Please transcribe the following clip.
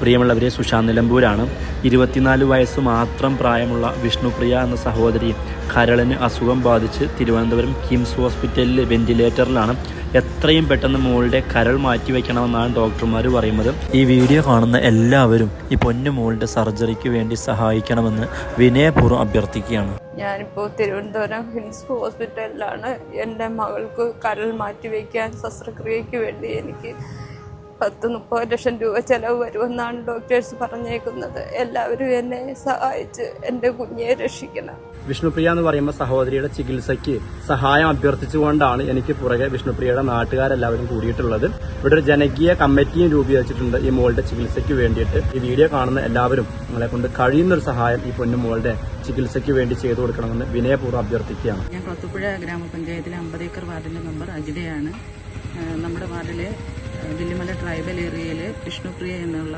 പ്രിയമുള്ളവരെ, സുശാന്ത് നിലമ്പൂരാണ്. 24 വയസ്സ് മാത്രം പ്രായമുള്ള വിഷ്ണുപ്രിയ എന്ന സഹോദരി കരളിന് അസുഖം ബാധിച്ച് തിരുവനന്തപുരം കിംസ് ഹോസ്പിറ്റലിൽ വെന്റിലേറ്ററിലാണ്. എത്രയും പെട്ടെന്ന് മോളുടെ കരൾ മാറ്റിവെക്കണമെന്നാണ് ഡോക്ടർമാർ പറയുന്നത്. ഈ വീഡിയോ കാണുന്ന എല്ലാവരും ഈ പൊന്നു മോളുടെ സർജറിക്ക് വേണ്ടി സഹായിക്കണമെന്ന് വിനയപൂർവ്വം അഭ്യർത്ഥിക്കുകയാണ്. ഞാനിപ്പോൾ തിരുവനന്തപുരം കിംസ് ഹോസ്പിറ്റലിലാണ്. എൻ്റെ മകൾക്ക് കരൾ മാറ്റിവെക്കാൻ ശസ്ത്രക്രിയയ്ക്ക് വേണ്ടി എനിക്ക് 10-30 ലക്ഷം രൂപ ചിലവ് വരുമെന്നാണ് ഡോക്ടേഴ്സ് പറഞ്ഞേക്കുന്നത്. എല്ലാവരും എന്നെ സഹായിച്ച് എൻ്റെ കുഞ്ഞിനെ രക്ഷിക്കണം. വിഷ്ണുപ്രിയ എന്ന് പറയുമ്പോൾ സഹോദരിയുടെ ചികിത്സയ്ക്ക് സഹായം അഭ്യർത്ഥിച്ചുകൊണ്ടാണ് എനിക്ക് പുറകെ വിഷ്ണുപ്രിയയുടെ നാട്ടുകാരെല്ലാവരും കൂടിയിട്ടുള്ളത്. ഇവിടെ ഒരു ജനകീയ കമ്മിറ്റിയും രൂപീകരിച്ചിട്ടുണ്ട് ഈ മോളുടെ ചികിത്സയ്ക്ക് വേണ്ടിയിട്ട്. ഈ വീഡിയോ കാണുന്ന എല്ലാവരും നിങ്ങളെ കൊണ്ട് കഴിയുന്നൊരു സഹായം ഈ പൊന്നു മോളുടെ ചികിത്സയ്ക്ക് വേണ്ടി ചെയ്തു കൊടുക്കണമെന്ന് വിനയപൂർവ്വം അഭ്യർത്ഥിക്കുകയാണ്. ഞാൻ കൊത്തുപുഴ ഗ്രാമപഞ്ചായത്തിലെ 50 ഏക്കർ വാർഡിന്റെ മെമ്പർ അജിതയാണ്. നമ്മുടെ വാർഡിലെ വില്ലിമല ട്രൈബൽ ഏരിയയിലെ വിഷ്ണുപ്രിയ എന്നുള്ള